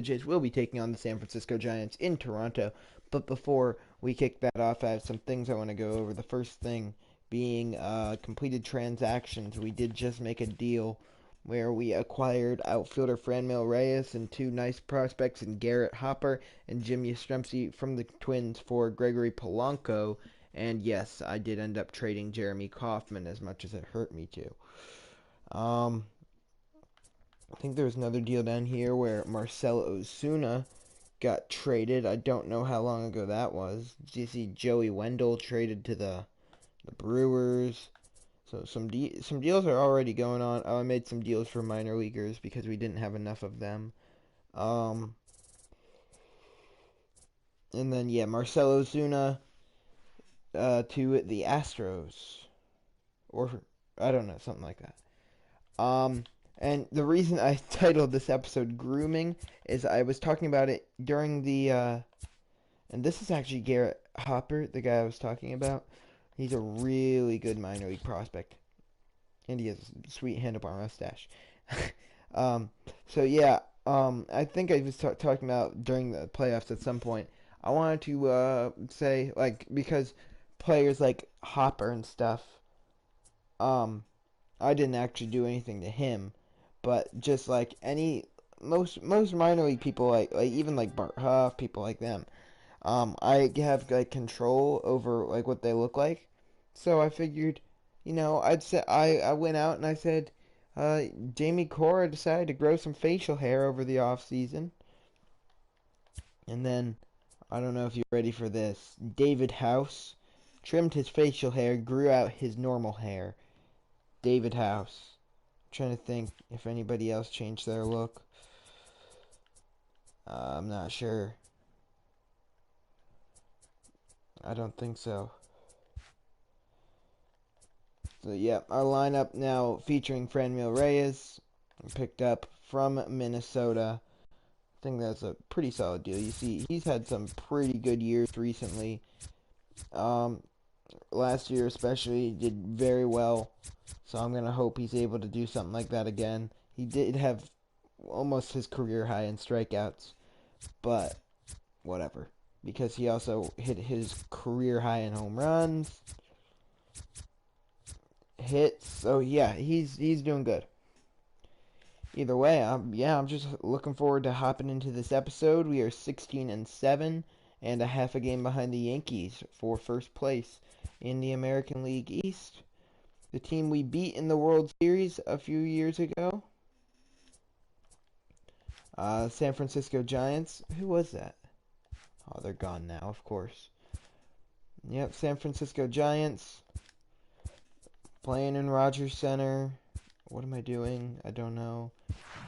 Jays will be taking on the San Francisco Giants in Toronto. But before we kick that off, I have some things I want to go over. The first thing being completed transactions. We did just make a deal where we acquired outfielder Franmil Reyes and two nice prospects in Garrett Hopper and Jim Yastrzemski from the Twins for Gregory Polanco. And yes, I did end up trading Jeremy Kaufman as much as it hurt me to. I think there was another deal down here where Marcell Ozuna got traded. I don't know how long ago that was. You see Joey Wendell traded to the Brewers. So some deals are already going on. Oh, I made some deals for minor leaguers because we didn't have enough of them. And then yeah, Marcell Ozuna to the Astros, or I don't know, something like that. And the reason I titled this episode "Grooming" is I was talking about it during the and this is actually Garrett Hopper, the guy I was talking about. He's a really good minor league prospect, and he has a sweet handlebar mustache. So yeah, I think I was talking about during the playoffs at some point. I wanted to say, like, because players like Hopper and stuff, I didn't actually do anything to him, but just like most minor league people, like even like Bart Huff, people like them, I have like control over like what they look like. So I figured, I'd say I went out and I said, Jamie Cora decided to grow some facial hair over the off season, and then I don't know if you're ready for this. David House trimmed his facial hair, grew out his normal hair. David House. I'm trying to think if anybody else changed their look. I'm not sure. I don't think so. So yeah, our lineup now featuring Franmil Reyes, picked up from Minnesota. I think that's a pretty solid deal. You see, he's had some pretty good years recently. Last year especially, he did very well. So I'm going to hope he's able to do something like that again. He did have almost his career high in strikeouts, but whatever. Because he also hit his career high in home runs, hits. So yeah, he's doing good. Either way, I'm just looking forward to hopping into this episode. We are 16-7 and a half a game behind the Yankees for first place in the American League East. The team we beat in the World Series a few years ago. San Francisco Giants. Who was that? Oh, they're gone now, of course. Yep, San Francisco Giants. Playing in Rogers Center. What am I doing? I don't know.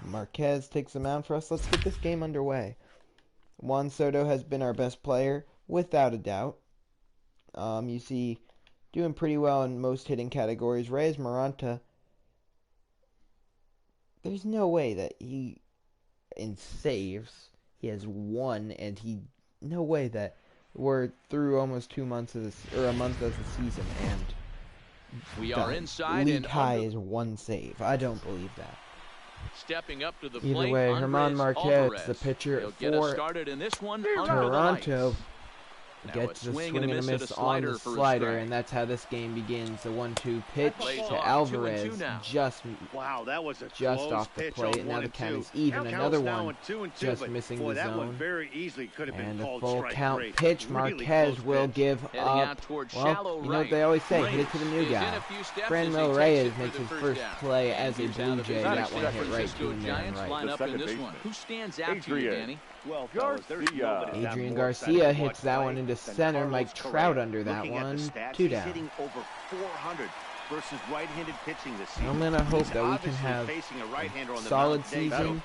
Marquez takes the mound for us. Let's get this game underway. Juan Soto has been our best player, without a doubt. You see, doing pretty well in most hitting categories. Reyes Maranta, there's no way that he, in saves, he has one, and no way that we're through almost 2 months of this, or a month of the season, and we are inside league and high is one save. I don't believe that. Stepping up to the Either plate, way, Germán Marquez, the pitcher He'll for get us started in this one Toronto, now gets the swing and a miss on the slider, and that's how this game begins. The 1-2 pitch to Alvarez, wow, that was just off the plate, and now the count is even. Another one just missing the zone, very easily could have and been the called full strike count three. pitch. Marquez will give up. Well, you know what they always say, hit it to the new guy. Franmil Reyes makes his first play as a Blue Jay. That one hit right to the man right. Who stands out to you, Danny? Well, fellas, Adrian Garcia hits that one into center. Mike Trout under that one. 2 down. Hitting over 400 versus right-handed pitching this season. I'm going to hope that we can have a solid season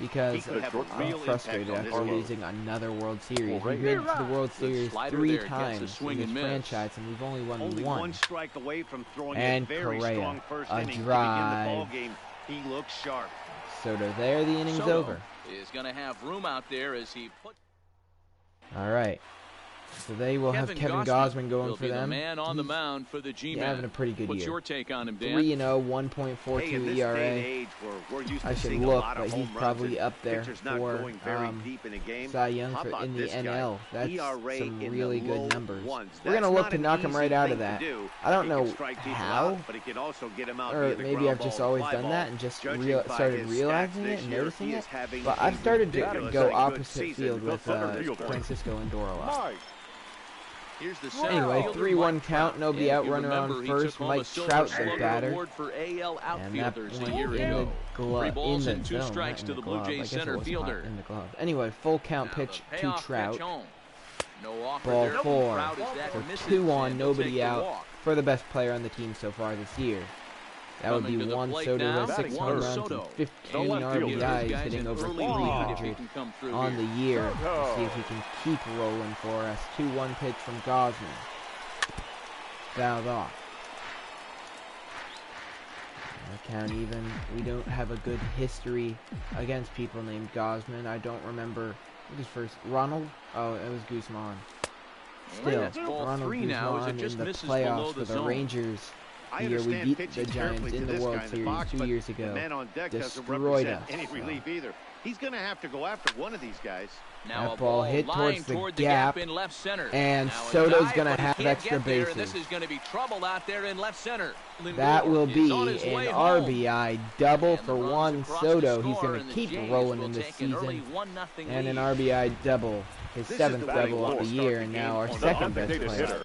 because I'm frustrated after losing another World Series. We've been to the World Series 3 times in this franchise, and we've only won one. Strike away from throwing and very Correa, strong first a inning drive. to begin the ball game. He looks sharp. Soto there, the inning's over. Is going to have room out there as he put. All right. So they will have Kevin Gausman going will for be them. The man on the mound for the G-Man. Having a pretty good What's year. your take on him, Dan? 3-0, 1.42 ERA. I should look, but he's probably up there for Cy Young in the NL. That's some really good numbers. We're going to look to knock him right out of that. I don't know how, or maybe I've just always done that and just started realizing it and noticing it, but I've started to go opposite field with Francisco Lindor a lot. Anyway, 3-1 count, nobody out, runner on first. Mike Trout, the batter, and that went in the glove, in the zone, not in the glove. I guess it was in the glove. Anyway, full count pitch to Trout. Ball 4 for 2 on, nobody out for the best player on the team so far this year. That would be Juan Soto, who has 6 home runs and 15 RBIs, hitting over 300 on the year. Let's see if he can keep rolling for us. 2-1 pitch from Gausman. Fouled off. Count even. We don't have a good history against people named Gausman. I don't remember his first. Ronald? Oh, it was Guzman. Still, Ronald Guzman in the playoffs for the Rangers. The year we beat the Giants in the World Series 2 years ago. Destroyed us. He's going to have to go after one of these guys. Now that ball hit towards the gap in left center. And Soto's going to have extra bases. This is going to be trouble out there in left center. That will be an RBI double for Juan Soto. He's going to keep rolling in this season. And an RBI double. His 7th double of the year, and now our 2nd best player.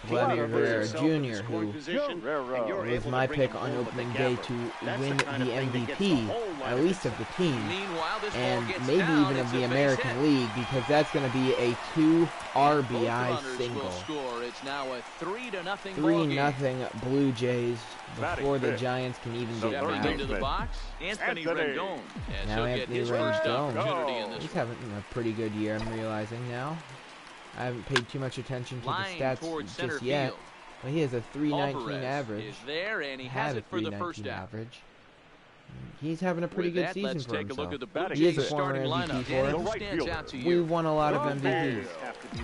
Vladimir Guerrero Jr., who was my pick on opening day to win the MVP, at least of the team, and maybe even of the American League, because that's going to be a 2 RBI single. It's now a 3-0 Blue Jays before the Giants can even get back. Into the box, Anthony Rendon. Now Anthony Rendon, he's having a pretty good year, I'm realizing now. I haven't paid too much attention to the stats just yet, but he has a 319 average. Is there, and he has it for the first average. He's having a pretty good season for himself. He is a former MVP for us. We've won a lot of MVPs.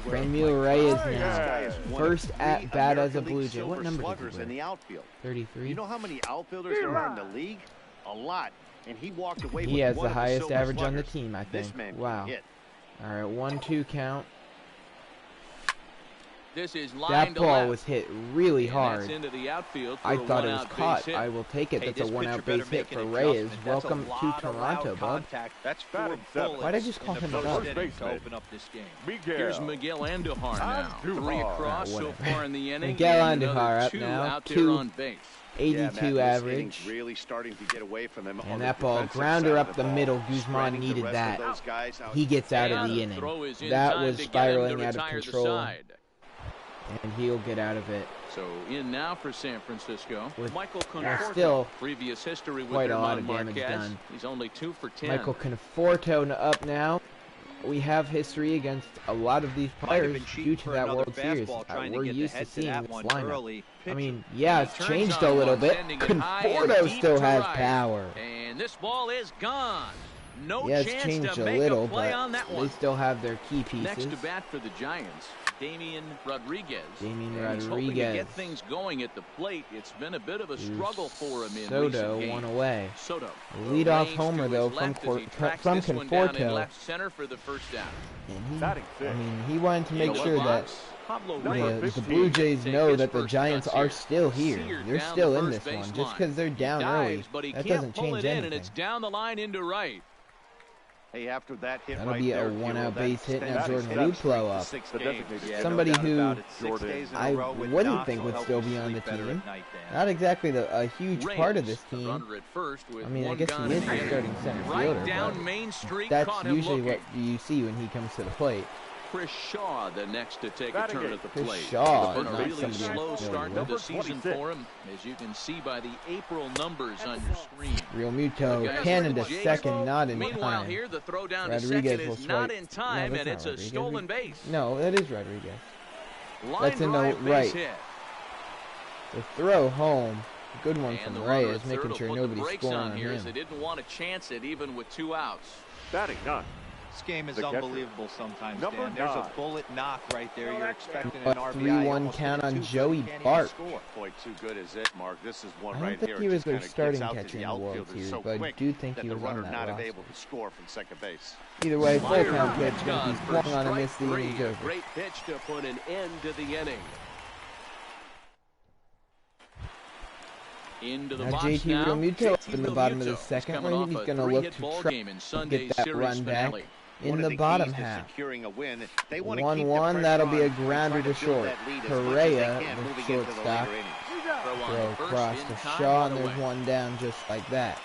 Franmil Reyes now, first at bat as a Blue Jay. What number did he wear? 33. You know how many outfielders there are in the league? A lot. And he walked away with He has the highest average on the team, I think. Wow. All right, 1-2 count. That ball was hit really hard. I thought it was caught. I will take it. That's a 1-out base hit for Reyes. Welcome to Toronto, bub. Why'd I just call him a bub? Here's Miguel Andujar now. 3 across so far in the inning. Miguel Andujar up now. 282 average. Really starting to get away from him. And that ball, grounder up the middle. Guzman needed that. He gets out of the inning. That was spiraling out of control. And he'll get out of it. So in now for San Francisco. With Michael Conforto. Still previous history with quite a lot of damage done. He's only 2 for 10. Michael Conforto up now. We have history against a lot of these players due to that World Series. We're used to seeing this lineup. I mean, yeah, it's changed a little bit. Conforto still has power. And this ball is gone. No yeah, it's chance changed to a make little, a play but on that one. They still have their key pieces. Next to bat for the Giants, Damian Rodriguez. Rodriguez. He's hoping to get things going at the plate. It's been a bit of a struggle for him in Soto recent one games. away. Soto. Leadoff homer though from Conforto. Left center for the first down. And he wanted to make sure that the Blue Jays know that the Giants are still here. They're still in this one. Just because they're down early, that doesn't change anything. And it's down the line into right. Hey, after that hit that'll be a 1-out base hit. Now Jordan Luplow up. Somebody who I wouldn't think would still be on the team. Not exactly a huge part of this team. I mean, I guess he is the starting center fielder, but that's usually what you see when he comes to the plate. Chris Shaw, the next to take a turn at the plate. Chris Shaw, a really slow start to the season for him, as you can see by the April numbers on your screen. Real Muto, Canada second, not in Meanwhile, time. Here, the throw down Rodriguez to second is not in time, and it's a stolen base. No, that is Rodriguez. That's in the right. Hit. The throw home, good one from Reyes, making sure nobody's scoring on him. They didn't want to chance it even with 2 outs. Batting 9. This game is The catcher, unbelievable sometimes, number Dan. There's a 9. bullet knock right there. You're expecting A an RBI. 3-1 almost count hit it on too good. Joey He can't even Bart. score. Boy, too good is it, Mark. This is one I don't right think here. he was Just their kinda starting gets out to catcher the in the World outfield. It's Series, so but I quick do think that he the was on runner that not roster. able to score from second base. Either way, full Meyer count pitch, gets gonna gone be for swung on and strike miss, the inning's 3. A over. great pitch to put an end to the inning. Into the Now box JT now. Realmuto up in the bottom of the Realmuto is second, coming where off he's a going to look 3-hit to ball try game in to Sunday's get that series run back finale. in One the of the bottom keys to half. securing a win. They want to keep the 1-1, pressure that'll be a on and grounder try to build short. that lead as much as they Correa, can the moving into the shortstop, later innings. Throw on throw to first across in to time, Shaw, one and there's away. one down just like that.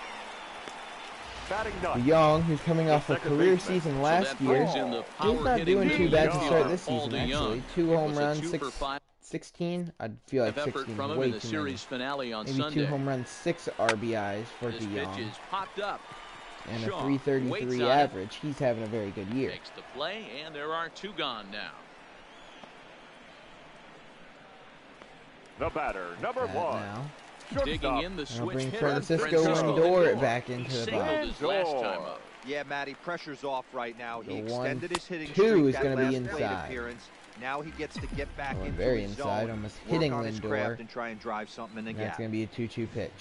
Batting ninth. Young, who's coming The off a second career baseman. season So last that year, brings in the he's power not hitting doing too bad to leadoff start hitter, this Paul season, DeYoung. actually. 2 It home was a runs, 2-for-5 16. I feel like effort 16 from is him way in the too many. series finale on Maybe Sunday. 2 home runs, 6 RBIs for This pitch DeYoung, is popped up. and a Shaw 333 waits on it. average. He's having a very good year. Makes the play, and there are 2 gone now. The batter, number That 1. now. Digging in the I'll switch bring hitter, Francisco Lindor back into he the singled box. his last time up. Yeah, Matty, pressure's off right now. He The extended his hitting 1-2 streak is that gonna be last plate inside. appearance. Now he gets to get back Going into very his inside, zone, almost work hitting on his Lindor. craft, and try and drive something in the And that's gap. going to be a 2-2 pitch.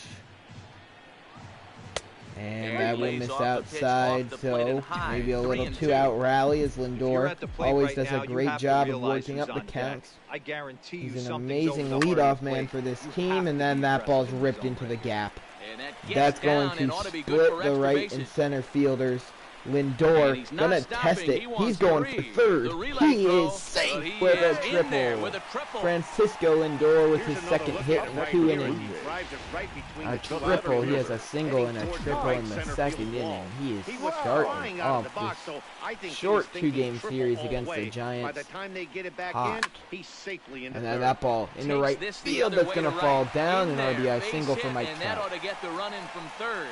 And And that he will lays miss off the pitch outside, off the plate so and high. maybe a little 3-2. 2-out rally as If you're Lindor at the plate always right does now, a you great have to job of realize working who's up the on deck. counts. I guarantee you He's an something's over amazing the heart of leadoff the man plate. for this You team, have and to then be that aggressive ball's in the ripped zone into right the there. gap. And that gets That's going down and to ought to be good split for the extra right bases. and center fielders. And Lindor he's not gonna stopping. test it. He wants He's going three. for third. The relay He throw, is but safe he with a is in there triple. with a triple. Francisco Lindor with Here's his another second look hit at in right 2 here. innings. He drives it right between A the two triple. He has outfielders, a single and a heading toward triple right in the center second field wall. inning. He is He was starting flying out of off the box, this so I think short he was 2-game thinking series triple against all the way. By Giants. the time they get it back Hot. in, he's safely in the And then third. that ball into Takes right this the field. other That's way going to to fall right. down. In An there. RBI Base single for hit, Mike and that Trout. ought to get the run in from third.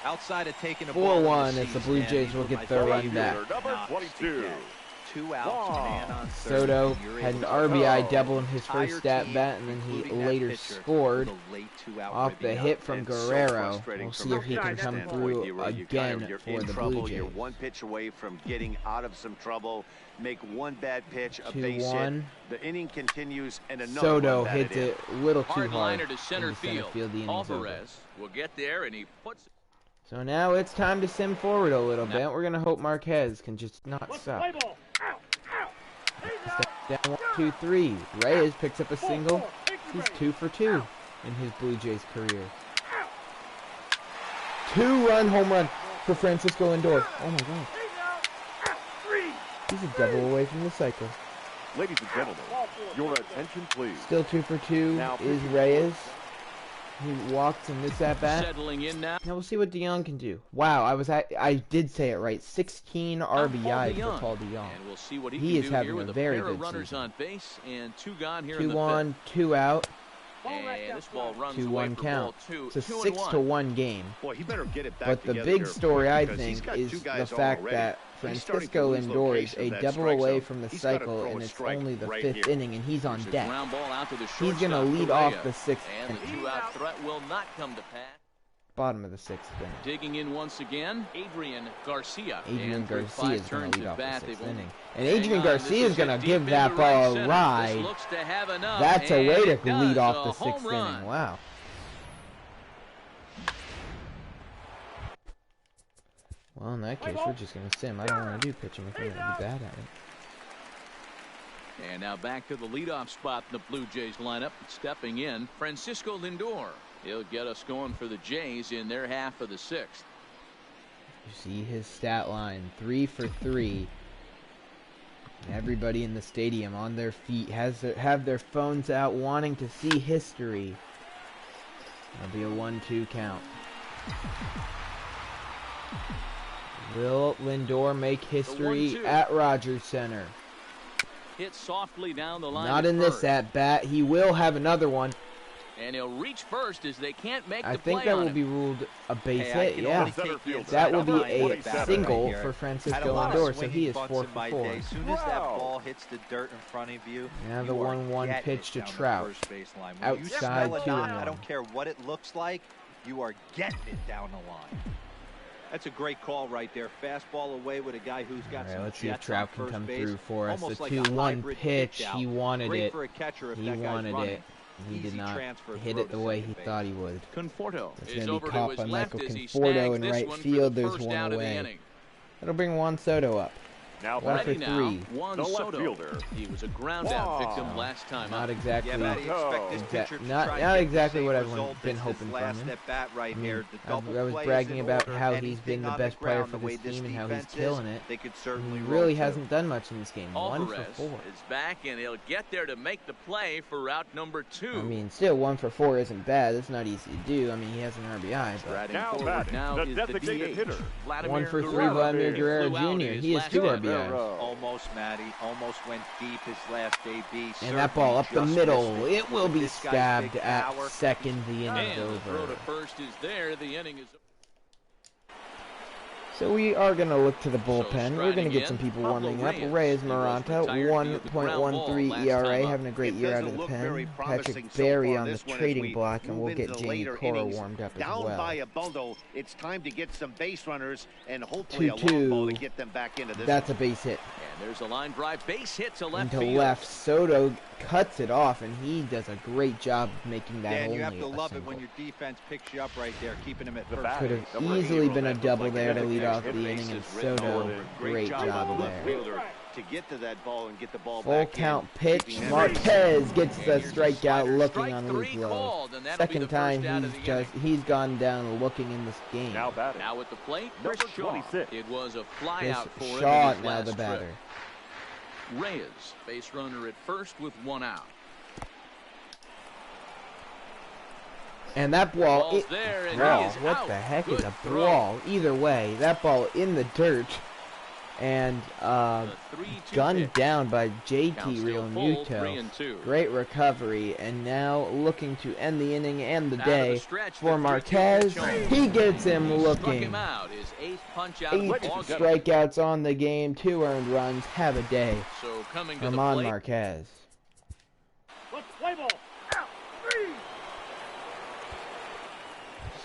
Outside of taking a ball 4-1 overseas, as the Blue man, Jays these will were get my their run favorite back. Number knocks to 22. get. 2 outs, man on third. Soto You're had able an to RBI throw double in his entire first at team, bat, and then he including that later pitcher, scored with a late 2-out off the ribby hit out. from It's so Guerrero. frustrating We'll from see a if he can pitcher's come standpoint, through Hero. You again you're for in the trouble. Blue You're Jays. one pitch away from getting out of some trouble. Make one bad pitch, a base hit. 2-1. The inning continues, and another Soto one hits batted it a little too Hard hard liner to center into field. The inning's over. Alvarez will get there, and he puts. So now it's time to sim forward a little bit. We're gonna hope Marquez can just not suck. Step down 1-2-3. Reyes picks up a single. He's 2 for 2 in his Blue Jays career. 2-run home run for Francisco Lindor. Oh my God. He's a double away from the cycle. Ladies and gentlemen, your attention please. Still 2 for 2 Now is Reyes. He walked in this at bat. Settling in now. Now we'll see what DeYoung can do. Wow, I did say it right. 16 RBI for Paul DeYoung. And we'll see what he He can is do having here a with a very pair of good runners season. on base and 2 gone here in 2 the on, fifth. 2 out, And this ball runs away 2-1 for count. ball 2. It's a 2-1. 6-1 game. Boy, he better get it back But the together big here story, quick, I because he's think, got is 2 the guys on fact already. that He's starting to Francisco lose Lindor is location a of that double strike away zone. from the He's gotta cycle, throw and a it's strike only the right 5th here. inning, and he's on Here's a deck. ground ball out to the He's going to shortstop, lead Correa. off the 6th And the inning. 2-out threat will not come to pass. Bottom of the 6th inning. Digging in once again, Adrian Garcia. Adrian And through Garcia is 5 going turns to lead at off bat, the they've 6th only- inning. And Hang Adrian on, Garcia this is going to deep give into that right ball a center. ride. This looks to have enough, That's a and way to it does. lead off A the home 6th run. inning. Wow. Well, in that case, we're just going to sim. I don't want to do pitching if we're going to be bad at it. And now back to the leadoff spot in the Blue Jays lineup. Stepping in, Francisco Lindor. He'll get us going for the Jays in their half of the 6th. You see his stat line, 3 for 3. Everybody in the stadium on their feet have their phones out wanting to see history. That'll be a 1-2 count. Will Lindor make history 1-2. at Rogers Center? Hit softly down the line. Not to in this first. at bat. He will have another one. And he'll reach first as they can't make I the think play that on will him. be ruled a base Hey, I hit. can Yeah, only take the that will inside be line a at bat single right here. for Had a Francisco lot of Lindor, so swinging he is bunts 4 in for my 4. day. As soon as that ball hits the dirt in front of you, Now the you are 1-1 getting pitch it to down the Trout. first baseline. When you Outside smell a 2-1. knock, I don't care what it looks like, you are getting it down the line. That's a great call right there. Fastball away with a guy who's got some let's see if jets Trout on can first come base. through for us. The Almost like a 2-1 hybrid pitch. pitch-out. He wanted Great it. for a catcher if He that guy's wanted running. it. He did Easy not transfer hit throw it the to way second he base. thought he would. Conforto It's is going to over be to caught his by left Michael as he Conforto snags in this right one for field. the There's first one out of the away. inning. That'll bring Juan Soto up. Now 1 for Ready now, 3. Juan The left Soto. fielder. He was a ground out victim last time Not up. exactly. Yeah, Matty, expect this pitcher to not try and get exactly the what same everyone's result been as hoping his from last him. at bat right here. The I double was play is bragging in about order. how he's been Anything the on best player ground, for the way this team and how he's defense is, killing it. They could He certainly really roll hasn't done much in this game. 1 for Alvarez 4. is back, and he'll get there to make the play for route number 2. I mean, still 1 for 4 isn't bad. That's not easy to do. I mean, he has an RBI, but Riding Now forward batting, now the is the designated DH. hitter. Vladimir 1 for 3, Guerrero. Vladimir He Guerrero flew out Jr. in his He has last 2 at-bat. RBIs. Almost, Matty. Almost went deep his last AB. And that ball up the Certainly middle. just missed It will be This guy's stabbed big at power. second. The And inning's the throw over. to first is there. The inning is So we are going to look to the bullpen. We're going to striding get some in, people Pablo warming up. Reyes. Reyes He was Maranta, retired via the ground ball 1.13 last ERA, time up. having a great It year out of doesn't the look very pen. promising Patrick so Berry far on the this one as trading we block, and move we'll into get the Jamie later Cora innings. warmed up as Down well. by a bundle, it's time to get some base runners and hopefully a 2-2. long ball to get them back into this. That's a base hit. and there's a line drive base hit to left Into field. left, Soto cuts it off, and he does a great job of making that Dan, only you have to a love it single. when your defense picks you up right there, keeping him at The first. bat. Could have Number easily 8 been a looks double like there to an lead off the extra inning, and bases written Soto, over. great job by the there. fielder to get to that ball and get the ball Full back count in. pitch. Keeping him Marquez gets the And here's a strikeout slider. looking Strike on 3 Luke Lowe. called, and that'll be Second the time first out of the he's gone down looking in this game. Now batting. Now at the plate, Chris Number Shaw. 26. It was a fly Chris out for him Shaw in his now last the trip. batter. Reyes, base runner at first with 1 out. And that ball, Ball's there, and he brawl. is What out. the heck Good is a throw. brawl? Either way, that ball in the dirt and The 3-2 gunned pitch. down by JT Count still Real full, Muto. 3-2. Great recovery, and now looking to end the inning and the Out of the day stretch, the for 3-2 Marquez. pitch home. He gets him He struck looking. him out. His 8th punch out of 8 the ball game. strikeouts on the game, 2 earned runs. Have a day. So coming to the Ramon plate. Marquez.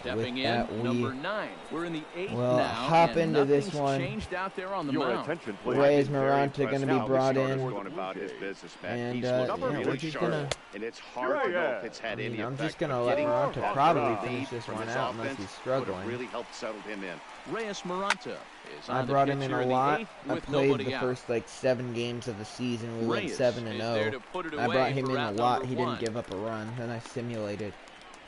Stepping With in, that, number 9. We're in the 8th will now, hop and into this nothing's one. changed out there on the Your mound. attention, please. Reyes I've been very Maranta gonna impressed be how the brought starter's in. going about his business, man. And, He's yeah, looking we're really just sharp, gonna- and it's hard to know if it's I had any mean, I'm effect. just going to but let getting Maranta off probably the finish lead this from one his out unless offense he's would have struggling. really helped settle him in. Reyes Maranta is on I the brought pitch him in here a the lot. 8th I with played nobody the out. first 7 games of the season. We went Reyes 7-0. is there to put it I away brought him for in a route lot. number He 1. didn't give up a run. Then I simulated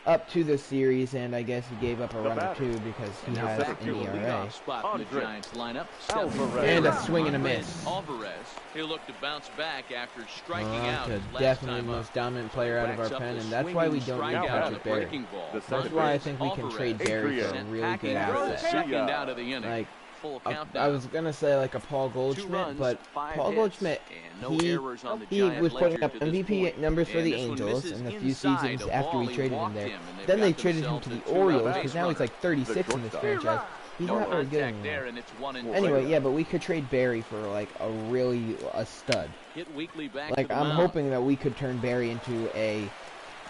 up to the series, and I guess he gave up a run or batter. 2 because he And they're has back an to the ERA. leadoff spot in the Andre Giants lineup. Alvarez. And a Stepping swing and a Andres miss. Alvarez. He'll look to bounce back after striking out Maranta, his last definitely the time up. most dominant player out of our Racks up pen, the and that's why we swinging don't need strikeout on the Patrick Berry. breaking ball. The second That's why I base. think we can Alvarez trade Berry for a sent really packing good for the asset. second out of the inning. Like, Full I countdown. was gonna say like a Paul 2 Goldschmidt, runs, but 5 Paul hits, Goldschmidt, and no he errors on the he Giant was putting ledger up to this MVP point. numbers for And the this one Angels misses in a few inside seasons a after ball. we He traded him walked there. him, and they've Then they got traded him to themselves the a 2-out Orioles base because now he's runner. like 36 in this franchise. He's No not really good contact there, anymore. and it's 1-2. Anyway, yeah, but we could trade Barry for like a stud. Hit weekly back Like to the I'm mound. hoping that we could turn Barry into a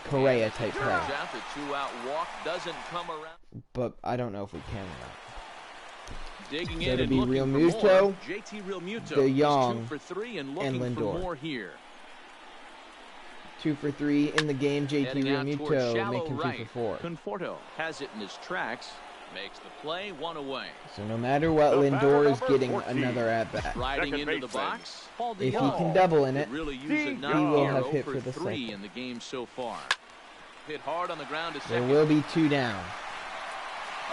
Correa type player, Turns out the 2-out walk doesn't come around. but I don't know if we can or not. Digging So in to and be looking Real for Muto, more. JT Real Muto. De He's Jong, 2 for 3 and and looking for Lindor. more here. 2 for 3 in the game. JT Heading Real out towards Muto shallow making 2 right. for 4. Conforto has it in his tracks. Makes the play, 1 away. So no matter what, The batter, Lindor is number getting 14. another at bat. Riding Second into the baseman. box. Paul If he DeYoung. can double in it, Could really use he it now. will Here, have 0 hit for for the 3 second. in the game so far. Hit hard on the ground to there second. will be 2 down.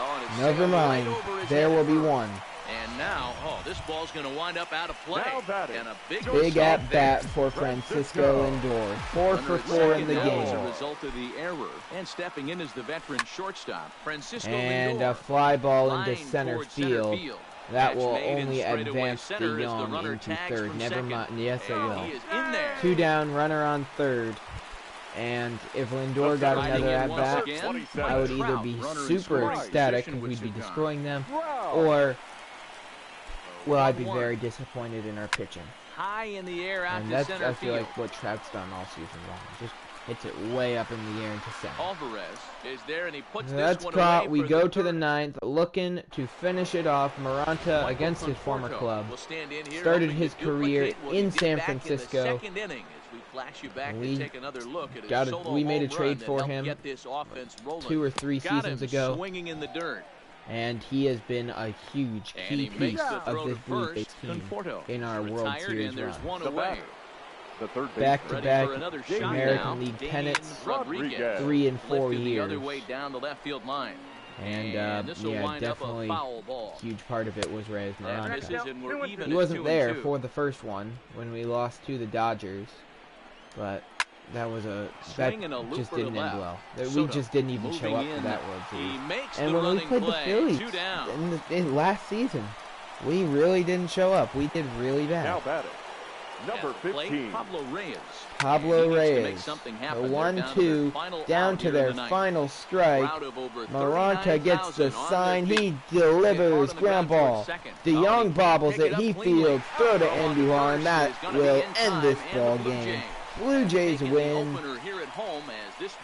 Oh, and it's Never sailed mind, right over his there head will be first. 1. And now, this ball's going to wind up out of play. Now batting. And a big Big stop at there. bat for Francisco Lindor. 4 Runner for at 4 in second the now as a game. result of the error. And stepping in is the veteran shortstop, Francisco And Lindor. a fly ball into Line center towards field. That Catch will made in only straightaway advance center De as the Jong runner into tags 3rd. from Never second. mind. Yes, it And will. he is in there. 2 down, runner on 3rd. And if Lindor got Riding another in at once bat, again, I I would Mike either Trout, be runner in super scoring ecstatic position because with we'd be 2 gone. destroying them, Wow. or well, I'd be 1-1. very disappointed in our pitching. High in the air out And to that's, center I feel field. like, what Trout's done all season long. Just hits it way up in the air into second. Alvarez is there, and he puts That's this one caught. away We for go the to the third. ninth, looking to finish it off. Maranta, against his former club, started his career in San Francisco. We made a trade for him 2 or 3 seasons ago, swinging in the dirt. and he has been a huge key piece of this Blue Jays team in our World Series run. The third Back-to-back another shot now. American League pennants, Rodriguez 3 in 4 lifted the years. other way down the left field line. And this will yeah, wind up a definitely foul ball. huge part of it was Reyes That misses, Maranta. and we're even He at wasn't 2 there and 2. for the first one when we lost to the Dodgers, but that was Swing and a looper just to didn't left. end well. We Soto just didn't even show up moving for in. that World He Series. makes And the when we running played the play. Phillies 2 down. in last season, we really didn't show up. We did really bad. Now batting, number At the plate, 15. Pablo Reyes. Pablo And he needs to make Reyes, something the happen. They're 1-2, down to their final strike. Maranta gets the sign. He delivers ground ball. DeYoung bobbles it. He fields. Throw to Andujar, and that will end this ball game. Blue Jays win.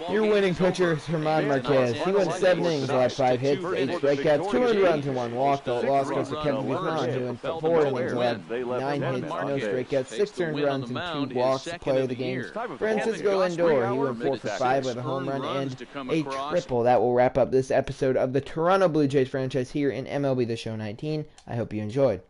Your winning pitcher is German Marquez. He went 7 innings, allowed 5 hits, 8 strikeouts, 2 earned runs, and 1 walk. The loss goes to Kevin Guzman, who went 4 innings, allowed 9 hits, no strikeouts, 6 earned runs, and 2 walks. Player of the game, Francisco Lindor. He went 4 for 5 with a home run and a triple. That will wrap up this episode of the Toronto Blue Jays franchise here in MLB The Show 19. I hope you enjoyed.